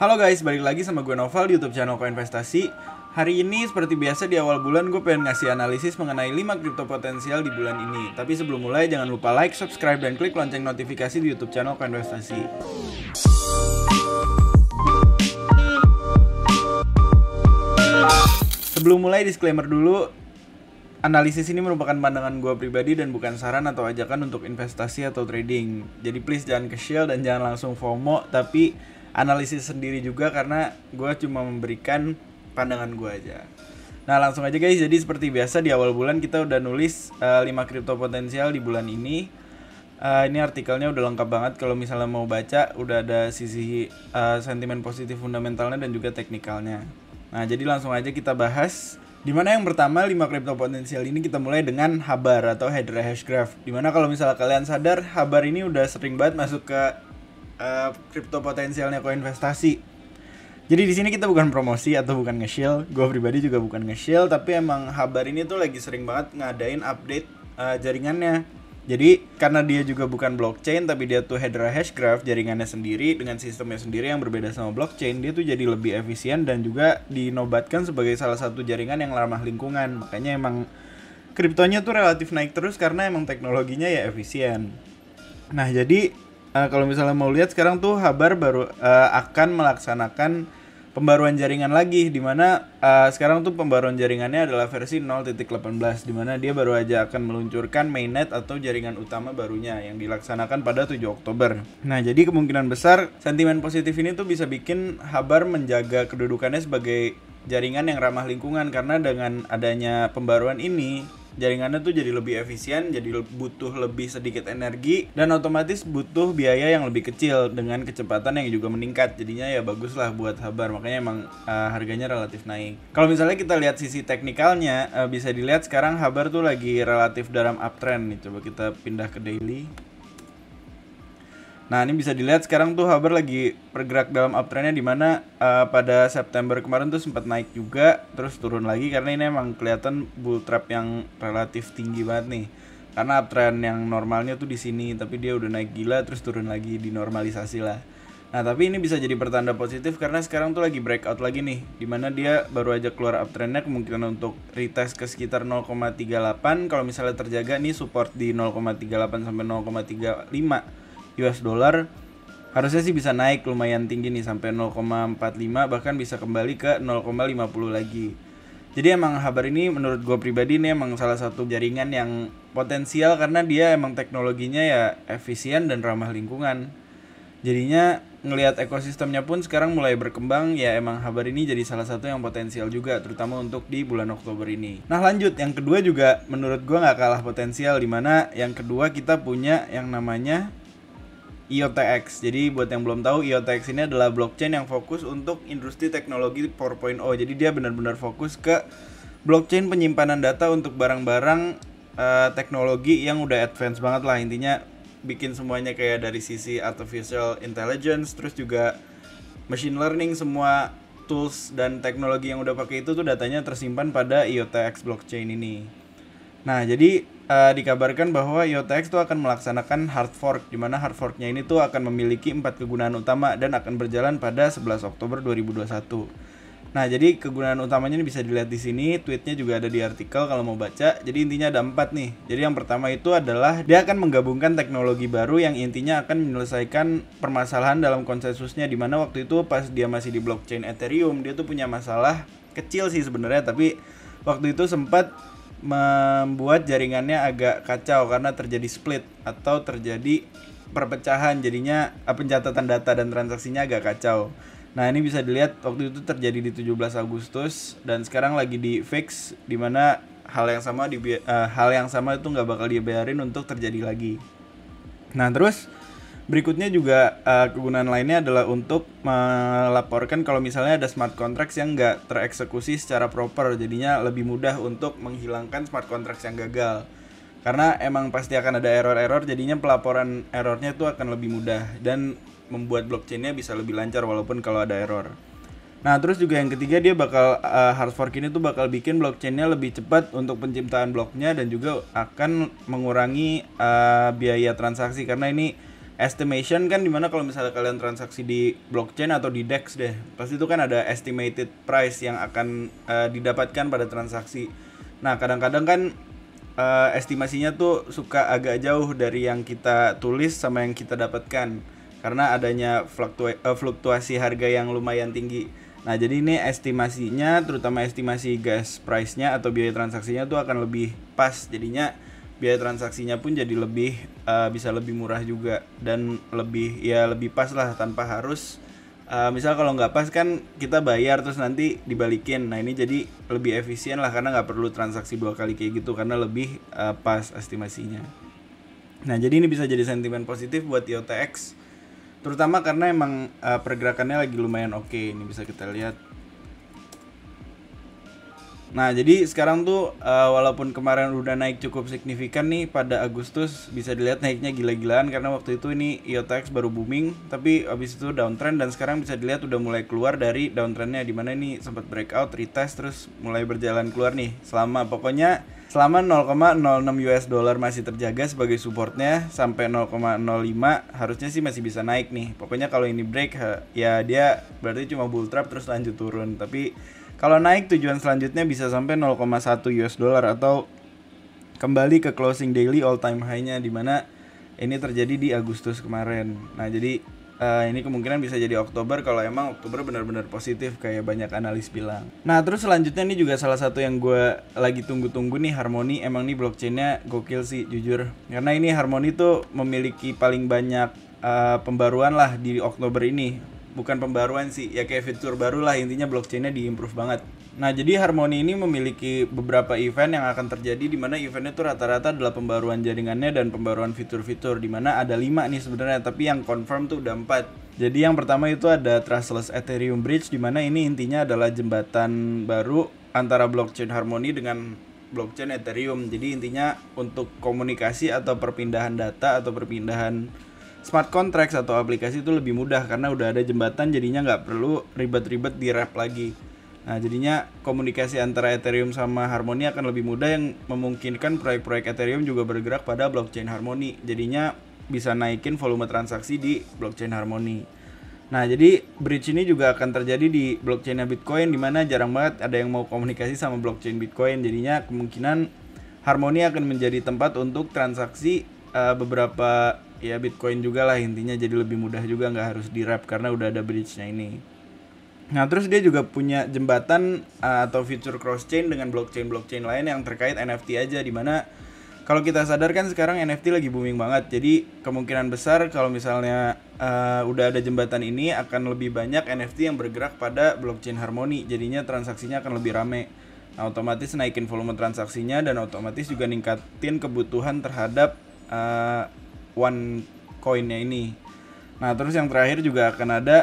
Halo guys, balik lagi sama gue Noval di YouTube channel Koinvestasi. Hari ini seperti biasa di awal bulan gue pengen ngasih analisis mengenai 5 kripto potensial di bulan ini. Tapi sebelum mulai jangan lupa like, subscribe, dan klik lonceng notifikasi di YouTube channel Koinvestasi. Sebelum mulai disclaimer dulu, analisis ini merupakan pandangan gue pribadi dan bukan saran atau ajakan untuk investasi atau trading. Jadi please jangan ke-shield dan jangan langsung FOMO, tapi analisis sendiri juga karena gue cuma memberikan pandangan gue aja. Nah langsung aja guys, jadi seperti biasa di awal bulan kita udah nulis 5 kripto potensial di bulan ini. Ini artikelnya udah lengkap banget, kalau misalnya mau baca udah ada sisi sentimen positif fundamentalnya dan juga teknikalnya. Nah jadi langsung aja kita bahas. Dimana yang pertama 5 kripto potensial ini kita mulai dengan Habar atau Hedera Hashgraph. Dimana kalau misalnya kalian sadar, Habar ini udah sering banget masuk ke kripto potensialnya Koinvestasi. Jadi di sini kita bukan promosi atau bukan nge-shield. Gue pribadi juga bukan nge-shield, tapi emang Habar ini tuh lagi sering banget ngadain update jaringannya. Jadi karena dia juga bukan blockchain, tapi dia tuh Hedera Hashgraph, jaringannya sendiri dengan sistemnya sendiri yang berbeda sama blockchain, dia tuh jadi lebih efisien dan juga dinobatkan sebagai salah satu jaringan yang ramah lingkungan. Makanya emang kriptonya tuh relatif naik terus karena emang teknologinya ya efisien. Nah jadi kalau misalnya mau lihat sekarang tuh Habar baru akan melaksanakan pembaruan jaringan lagi, dimana sekarang tuh pembaruan jaringannya adalah versi 0.18, dimana dia baru aja akan meluncurkan mainnet atau jaringan utama barunya yang dilaksanakan pada 7 Oktober. Nah jadi kemungkinan besar sentimen positif ini tuh bisa bikin Habar menjaga kedudukannya sebagai jaringan yang ramah lingkungan, karena dengan adanya pembaruan ini jaringannya tuh jadi lebih efisien, jadi butuh lebih sedikit energi dan otomatis butuh biaya yang lebih kecil dengan kecepatan yang juga meningkat. Jadinya ya bagus lah buat Habar, makanya emang harganya relatif naik. Kalau misalnya kita lihat sisi teknikalnya, bisa dilihat sekarang Habar tuh lagi relatif dalam uptrend nih. Coba kita pindah ke daily. Nah ini bisa dilihat sekarang tuh Habar lagi bergerak dalam uptrendnya, dimana pada September kemarin tuh sempat naik juga terus turun lagi, karena ini emang kelihatan bull trap yang relatif tinggi banget nih. Karena uptrend yang normalnya tuh di sini, tapi dia udah naik gila terus turun lagi, dinormalisasi lah. Nah tapi ini bisa jadi pertanda positif karena sekarang tuh lagi breakout lagi nih, dimana dia baru aja keluar uptrendnya, kemungkinan untuk retest ke sekitar 0,38. Kalau misalnya terjaga nih support di 0,38 sampai 0,35 US dollar, harusnya sih bisa naik lumayan tinggi nih sampai 0,45, bahkan bisa kembali ke 0,50 lagi. Jadi emang Habar ini menurut gue pribadi nih emang salah satu jaringan yang potensial karena dia emang teknologinya ya efisien dan ramah lingkungan. Jadinya ngelihat ekosistemnya pun sekarang mulai berkembang, ya emang Habar ini jadi salah satu yang potensial juga, terutama untuk di bulan Oktober ini. Nah lanjut, yang kedua juga menurut gue gak kalah potensial, dimana yang kedua kita punya yang namanya IOTX. Jadi buat yang belum tahu, IOTX ini adalah blockchain yang fokus untuk industri teknologi 4.0. Jadi dia benar-benar fokus ke blockchain penyimpanan data untuk barang-barang teknologi yang udah advance banget lah. Intinya bikin semuanya kayak dari sisi artificial intelligence, terus juga machine learning, semua tools dan teknologi yang udah pakai itu tuh datanya tersimpan pada IOTX blockchain ini. Nah jadi dikabarkan bahwa IOTX tuh akan melaksanakan hard fork, dimana hard forknya ini tuh akan memiliki 4 kegunaan utama dan akan berjalan pada 11 Oktober 2021. Nah jadi kegunaan utamanya ini bisa dilihat di sini, tweetnya juga ada di artikel kalau mau baca. Jadi intinya ada 4 nih. Jadi yang pertama itu adalah dia akan menggabungkan teknologi baru yang intinya akan menyelesaikan permasalahan dalam konsensusnya, dimana waktu itu pas dia masih di blockchain Ethereum, dia tuh punya masalah kecil sih sebenarnya, tapi waktu itu sempat membuat jaringannya agak kacau karena terjadi split atau terjadi perpecahan, jadinya pencatatan data dan transaksinya agak kacau. Nah ini bisa dilihat waktu itu terjadi di 17 Agustus dan sekarang lagi di fix, dimana hal yang sama itu nggak bakal dibiarin untuk terjadi lagi. Nah terus berikutnya juga kegunaan lainnya adalah untuk melaporkan kalau misalnya ada smart contracts yang nggak tereksekusi secara proper, jadinya lebih mudah untuk menghilangkan smart contracts yang gagal. Karena emang pasti akan ada error-error, jadinya pelaporan errornya itu akan lebih mudah dan membuat blockchainnya bisa lebih lancar walaupun kalau ada error. Nah terus juga yang ketiga, dia bakal hard fork ini tuh bakal bikin blockchainnya lebih cepat untuk penciptaan bloknya dan juga akan mengurangi biaya transaksi, karena ini estimation kan dimana kalau misalnya kalian transaksi di blockchain atau di DEX deh, pasti itu kan ada estimated price yang akan didapatkan pada transaksi. Nah kadang-kadang kan estimasinya tuh suka agak jauh dari yang kita tulis sama yang kita dapatkan karena adanya fluktuasi harga yang lumayan tinggi. Nah jadi ini estimasinya, terutama estimasi gas price-nya atau biaya transaksinya tuh akan lebih pas, jadinya biaya transaksinya pun jadi lebih bisa lebih murah juga dan lebih pas lah, tanpa harus misal kalau nggak pas kan kita bayar terus nanti dibalikin. Nah ini jadi lebih efisien lah karena nggak perlu transaksi 2 kali kayak gitu karena lebih pas estimasinya. Nah jadi ini bisa jadi sentimen positif buat IOTX, terutama karena emang pergerakannya lagi lumayan oke. Ini bisa kita lihat. Nah jadi sekarang tuh walaupun kemarin udah naik cukup signifikan nih pada Agustus, bisa dilihat naiknya gila-gilaan karena waktu itu ini IOTX baru booming, tapi abis itu downtrend dan sekarang bisa dilihat udah mulai keluar dari downtrendnya, dimana ini sempat breakout, retest, terus mulai berjalan keluar nih selama 0,06 US dollar masih terjaga sebagai supportnya sampai 0,05 harusnya sih masih bisa naik nih. Pokoknya kalau ini break ya dia berarti cuma bull trap terus lanjut turun, tapi kalau naik tujuan selanjutnya bisa sampai 0,1 US dollar atau kembali ke closing daily all time high-nya, dimana ini terjadi di Agustus kemarin. Nah jadi ini kemungkinan bisa jadi Oktober kalau emang Oktober benar-benar positif kayak banyak analis bilang. Nah terus selanjutnya ini juga salah satu yang gue lagi tunggu-tunggu nih, Harmony. Emang nih blockchainnya gokil sih jujur, karena ini Harmony tuh memiliki paling banyak pembaruan lah di Oktober ini. Bukan pembaruan sih, ya kayak fitur baru lah, intinya blockchainnya di-improve banget. Nah jadi Harmony ini memiliki beberapa event yang akan terjadi, dimana eventnya tuh rata-rata adalah pembaruan jaringannya dan pembaruan fitur-fitur, dimana ada 5 nih sebenarnya, tapi yang confirm tuh udah 4. Jadi yang pertama itu ada Trustless Ethereum Bridge, dimana ini intinya adalah jembatan baru antara blockchain Harmony dengan blockchain Ethereum. Jadi intinya untuk komunikasi atau perpindahan data atau perpindahan smart contracts atau aplikasi itu lebih mudah karena udah ada jembatan, jadinya nggak perlu ribet-ribet di wrap lagi. Nah jadinya komunikasi antara Ethereum sama Harmony akan lebih mudah, yang memungkinkan proyek-proyek Ethereum juga bergerak pada blockchain Harmony, jadinya bisa naikin volume transaksi di blockchain Harmony. Nah jadi bridge ini juga akan terjadi di blockchainnya Bitcoin, dimana jarang banget ada yang mau komunikasi sama blockchain Bitcoin, jadinya kemungkinan Harmony akan menjadi tempat untuk transaksi beberapa ya Bitcoin juga lah intinya, jadi lebih mudah juga, nggak harus di wrap karena udah ada bridge-nya ini. Nah terus dia juga punya jembatan atau fitur cross chain dengan blockchain lain yang terkait NFT aja, dimana kalau kita sadar kan sekarang NFT lagi booming banget, jadi kemungkinan besar kalau misalnya udah ada jembatan ini akan lebih banyak NFT yang bergerak pada blockchain Harmony, jadinya transaksinya akan lebih rame. Nah otomatis naikin volume transaksinya dan otomatis juga ningkatin kebutuhan terhadap one coinnya ini. Nah terus yang terakhir juga akan ada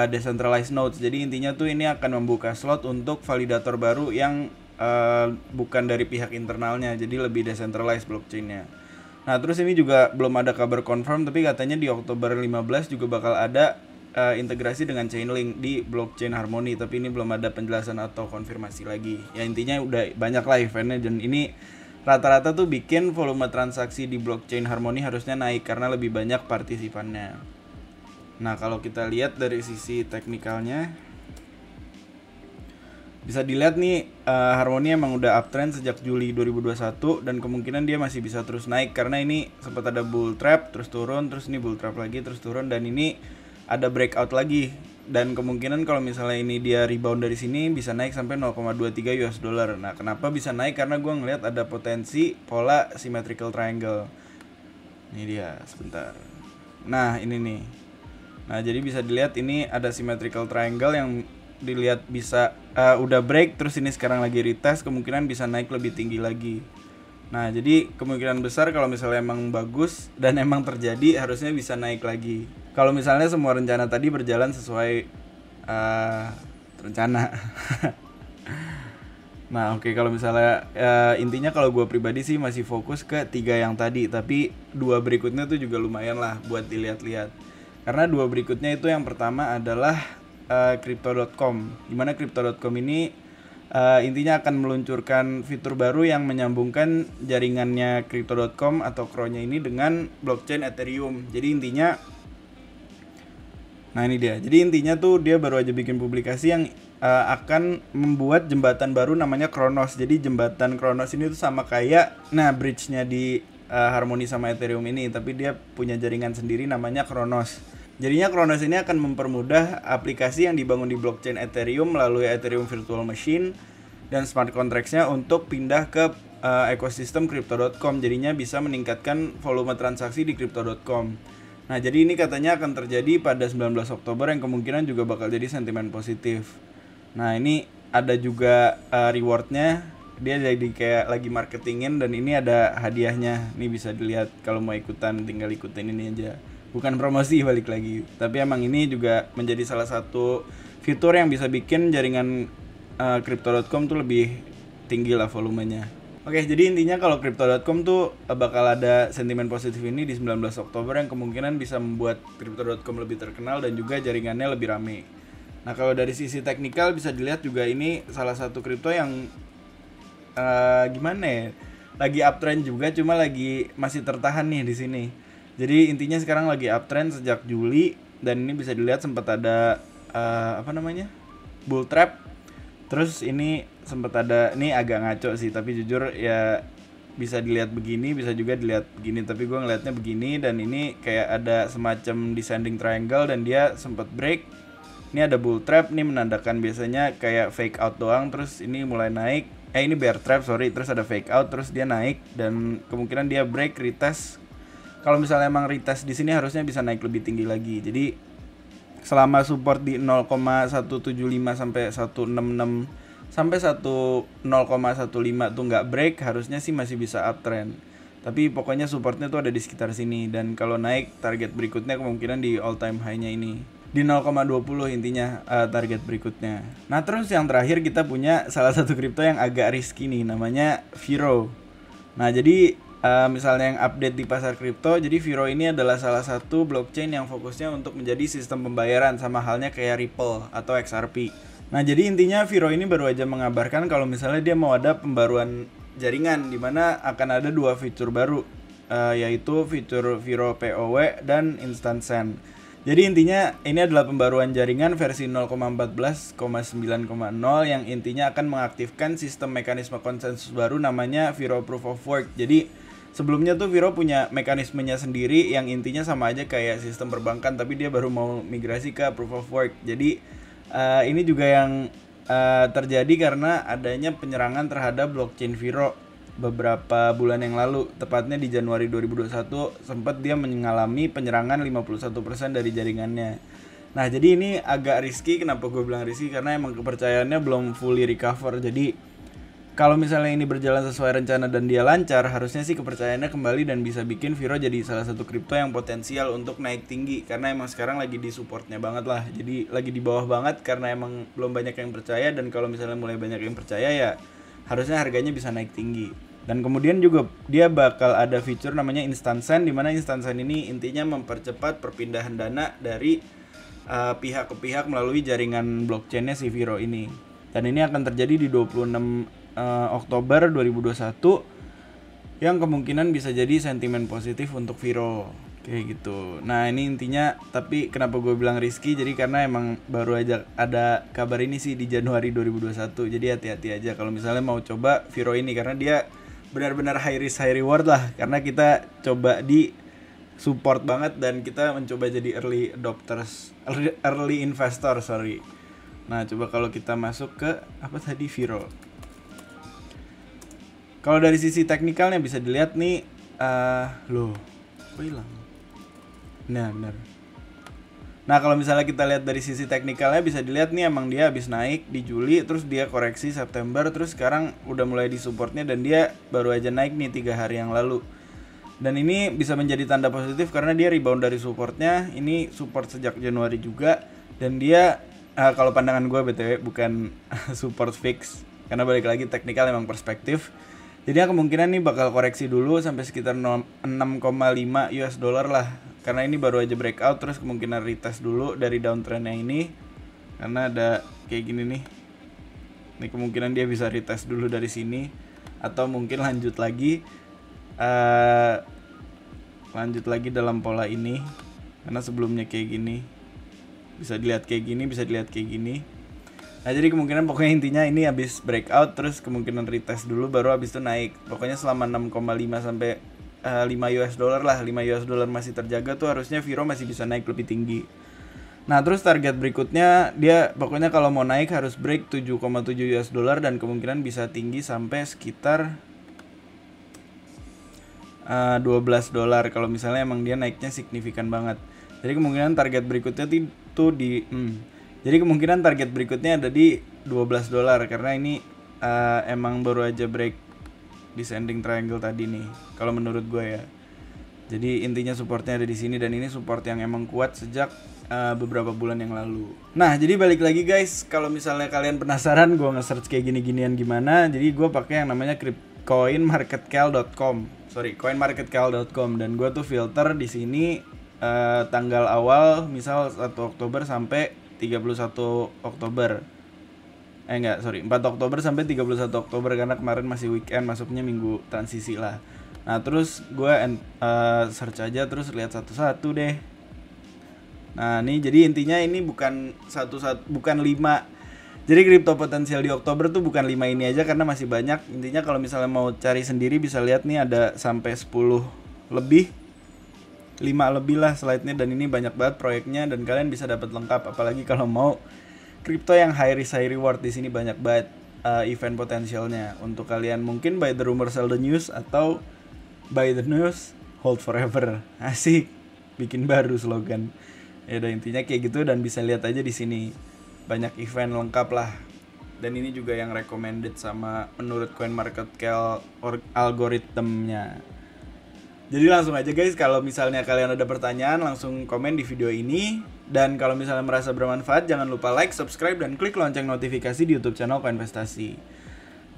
decentralized nodes. Jadi intinya tuh ini akan membuka slot untuk validator baru yang bukan dari pihak internalnya, jadi lebih decentralized blockchainnya. Nah terus ini juga belum ada kabar confirm, tapi katanya di Oktober 15 juga bakal ada integrasi dengan Chainlink di blockchain Harmony, tapi ini belum ada penjelasan atau konfirmasi lagi. Ya intinya udah banyak lah eventnya, dan ini rata-rata tuh bikin volume transaksi di blockchain Harmony harusnya naik karena lebih banyak partisipannya. Nah kalau kita lihat dari sisi teknikalnya, bisa dilihat nih Harmony emang udah uptrend sejak Juli 2021 dan kemungkinan dia masih bisa terus naik karena ini sempat ada bull trap terus turun, terus ini bull trap lagi terus turun, dan ini ada breakout lagi, dan kemungkinan kalau misalnya ini dia rebound dari sini bisa naik sampai 0,23 US dollar. Nah kenapa bisa naik? Karena gue ngelihat ada potensi pola symmetrical triangle. Ini dia, sebentar. Nah ini nih. Nah jadi bisa dilihat ini ada symmetrical triangle yang dilihat bisa udah break, terus ini sekarang lagi retest, kemungkinan bisa naik lebih tinggi lagi. Nah jadi kemungkinan besar kalau misalnya emang bagus dan emang terjadi harusnya bisa naik lagi. Kalau misalnya semua rencana tadi berjalan sesuai rencana. Nah oke, kalau misalnya intinya kalau gue pribadi sih masih fokus ke 3 yang tadi, tapi 2 berikutnya tuh juga lumayan lah buat dilihat-lihat. Karena 2 berikutnya itu yang pertama adalah Crypto.com, dimana Crypto.com ini Intinya akan meluncurkan fitur baru yang menyambungkan jaringannya Crypto.com atau CRO-nya ini dengan blockchain Ethereum. Jadi intinya, nah ini dia. Jadi intinya tuh dia baru aja bikin publikasi yang akan membuat jembatan baru namanya Kronos. Jadi jembatan Kronos ini tuh sama kayak, nah bridge-nya di Harmony sama Ethereum ini, tapi dia punya jaringan sendiri namanya Kronos. Jadinya Kronos ini akan mempermudah aplikasi yang dibangun di blockchain Ethereum melalui Ethereum Virtual Machine dan smart contracts-nya untuk pindah ke ekosistem Crypto.com. Jadinya bisa meningkatkan volume transaksi di Crypto.com. Nah, jadi ini katanya akan terjadi pada 19 Oktober yang kemungkinan juga bakal jadi sentimen positif. Nah, ini ada juga reward-nya. Dia jadi kayak lagi marketingin dan ini ada hadiahnya. Ini bisa dilihat kalau mau ikutan, tinggal ikutin ini aja. Bukan promosi balik lagi, tapi emang ini juga menjadi salah satu fitur yang bisa bikin jaringan Crypto.com tuh lebih tinggi lah volumenya. Oke, jadi intinya kalau Crypto.com tuh bakal ada sentimen positif ini di 19 Oktober yang kemungkinan bisa membuat Crypto.com lebih terkenal dan juga jaringannya lebih rame. Nah, kalau dari sisi teknikal bisa dilihat juga ini salah satu kripto yang gimana ya? Lagi uptrend juga, cuma lagi masih tertahan nih di sini. Jadi intinya sekarang lagi uptrend sejak Juli dan ini bisa dilihat sempat ada bull trap. Terus ini sempat ada, ini agak ngaco sih tapi jujur ya bisa dilihat begini, bisa juga dilihat begini, tapi gue ngelihatnya begini dan ini kayak ada semacam descending triangle dan dia sempat break. Ini ada bull trap, ini menandakan biasanya kayak fake out doang, terus ini mulai naik. Ini bear trap, terus ada fake out, terus dia naik dan kemungkinan dia break retest. Kalau misalnya emang retest di sini harusnya bisa naik lebih tinggi lagi. Jadi selama support di 0,175 sampai 166 sampai 0,15 tuh nggak break, harusnya sih masih bisa uptrend. Tapi pokoknya supportnya tuh ada di sekitar sini dan kalau naik target berikutnya kemungkinan di all time high-nya ini. Di 0,20 intinya target berikutnya. Nah, terus yang terakhir kita punya salah satu kripto yang agak risky nih, namanya Viro. Nah, jadi misalnya yang update di pasar kripto, jadi Viro ini adalah salah satu blockchain yang fokusnya untuk menjadi sistem pembayaran sama halnya kayak Ripple atau XRP. Nah, jadi intinya Viro ini baru aja mengabarkan kalau misalnya dia mau ada pembaruan jaringan di mana akan ada dua fitur baru, yaitu fitur Viro POW dan Instant Send. Jadi intinya ini adalah pembaruan jaringan versi 0,14,9,0 yang intinya akan mengaktifkan sistem mekanisme konsensus baru namanya Viro Proof of Work. Jadi sebelumnya tuh Viro punya mekanismenya sendiri yang intinya sama aja kayak sistem perbankan, tapi dia baru mau migrasi ke Proof of Work. Jadi ini juga yang terjadi karena adanya penyerangan terhadap blockchain Viro beberapa bulan yang lalu, tepatnya di Januari 2021 sempat dia mengalami penyerangan 51% dari jaringannya. Nah, jadi ini agak risky. Kenapa gue bilang risky? Karena emang kepercayaannya belum fully recover. Jadi kalau misalnya ini berjalan sesuai rencana dan dia lancar, harusnya sih kepercayaannya kembali dan bisa bikin Viro jadi salah satu kripto yang potensial untuk naik tinggi. Karena emang sekarang lagi di supportnya banget lah. Jadi lagi di bawah banget karena emang belum banyak yang percaya, dan kalau misalnya mulai banyak yang percaya ya harusnya harganya bisa naik tinggi. Dan kemudian juga dia bakal ada fitur namanya Instant Send, di mana Instant Send ini intinya mempercepat perpindahan dana dari pihak ke pihak melalui jaringan blockchainnya si Viro ini. Dan ini akan terjadi di 26 Oktober 2021 yang kemungkinan bisa jadi sentimen positif untuk Viro kayak gitu. Nah, ini intinya, tapi kenapa gue bilang risky? Jadi karena emang baru aja ada kabar ini sih di Januari 2021. Jadi hati-hati aja kalau misalnya mau coba Viro ini, karena dia benar-benar high risk high reward lah, karena kita coba di support banget dan kita mencoba jadi early adopters, early investor. Nah, coba kalau kita masuk ke apa tadi, Viro. Kalau dari sisi teknikalnya bisa dilihat nih, kok hilang? Nah, benar. Nah, kalau misalnya kita lihat dari sisi teknikalnya bisa dilihat nih emang dia habis naik di Juli, terus dia koreksi September, terus sekarang udah mulai di supportnya dan dia baru aja naik nih 3 hari yang lalu. Dan ini bisa menjadi tanda positif karena dia rebound dari supportnya. Ini support sejak Januari juga, dan dia kalau pandangan gue BTW bukan support fix, karena balik lagi teknikal emang perspektif. Jadi kemungkinan nih bakal koreksi dulu sampai sekitar 6,5 US dollar lah. Karena ini baru aja breakout, terus kemungkinan retest dulu dari downtrendnya ini. Karena ada kayak gini nih. Ini kemungkinan dia bisa retest dulu dari sini atau mungkin lanjut lagi dalam pola ini, karena sebelumnya kayak gini, bisa dilihat kayak gini, bisa dilihat kayak gini. Nah jadi kemungkinan pokoknya intinya ini habis breakout terus kemungkinan retest dulu baru habis itu naik. Pokoknya selama 6,5 sampai 5 US dollar lah, 5 US dollar masih terjaga tuh harusnya Viro masih bisa naik lebih tinggi. Nah terus target berikutnya dia pokoknya kalau mau naik harus break 7,7 US dollar dan kemungkinan bisa tinggi sampai sekitar 12 dolar kalau misalnya emang dia naiknya signifikan banget. Jadi kemungkinan target berikutnya itu di jadi kemungkinan target berikutnya ada di 12 dolar karena ini emang baru aja break descending triangle tadi nih kalau menurut gue ya. Jadi intinya supportnya ada di sini dan ini support yang emang kuat sejak beberapa bulan yang lalu. Nah jadi balik lagi guys, kalau misalnya kalian penasaran gue nge-search kayak gini-ginian gimana, jadi gue pakai yang namanya coinmarketcal.com dan gue tuh filter di sini tanggal awal misal 1 Oktober sampai 31 Oktober. 4 Oktober sampai 31 Oktober karena kemarin masih weekend, masuknya minggu transisi lah. Nah terus gue search aja terus lihat satu-satu deh. Nah ini jadi intinya ini bukan 5. Jadi kripto potensial di Oktober tuh bukan 5 ini aja karena masih banyak. Intinya kalau misalnya mau cari sendiri bisa lihat nih ada sampai 10 lebih, 5 lebih lah slide-nya, dan ini banyak banget proyeknya dan kalian bisa dapat lengkap. Apalagi kalau mau kripto yang high risk high reward, di sini banyak banget event potensialnya untuk kalian. Mungkin buy the rumor sell the news atau buy the news hold forever. Asik, bikin baru slogan. Ya udah intinya kayak gitu dan bisa lihat aja di sini. Banyak event lengkap lah. Dan ini juga yang recommended sama menurut CoinMarketCal algoritmnya. Jadi langsung aja guys, kalau misalnya kalian ada pertanyaan langsung komen di video ini. Dan kalau misalnya merasa bermanfaat jangan lupa like, subscribe, dan klik lonceng notifikasi di YouTube channel Koinvestasi.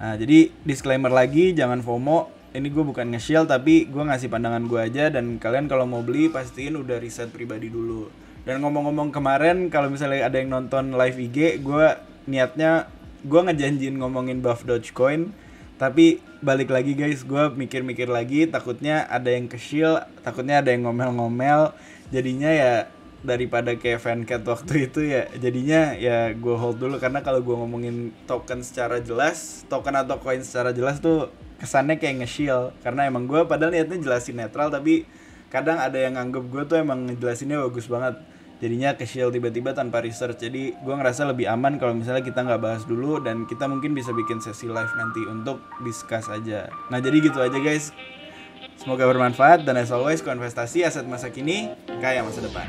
Nah jadi disclaimer lagi, jangan FOMO. Ini gue bukan nge-shield tapi gue ngasih pandangan gue aja. Dan kalian kalau mau beli pastiin udah riset pribadi dulu. Dan ngomong-ngomong kemarin kalau misalnya ada yang nonton live IG, gue niatnya gue ngejanjiin ngomongin buff Dogecoin, tapi balik lagi guys, gue mikir-mikir lagi, takutnya ada yang ke-shield, takutnya ada yang ngomel-ngomel, jadinya ya daripada kayak fancat waktu itu ya, jadinya ya gue hold dulu. Karena kalau gue ngomongin token secara jelas, token atau coin secara jelas tuh kesannya kayak nge-shield, karena emang gue padahal niatnya jelasin netral, tapi kadang ada yang nganggep gue tuh emang ngejelasinnya bagus banget, jadinya ke-shield tiba-tiba tanpa research. Jadi gue ngerasa lebih aman kalau misalnya kita nggak bahas dulu dan kita mungkin bisa bikin sesi live nanti untuk discuss aja. Nah jadi gitu aja guys, semoga bermanfaat dan as always, Koinvestasi aset masa kini kaya masa depan.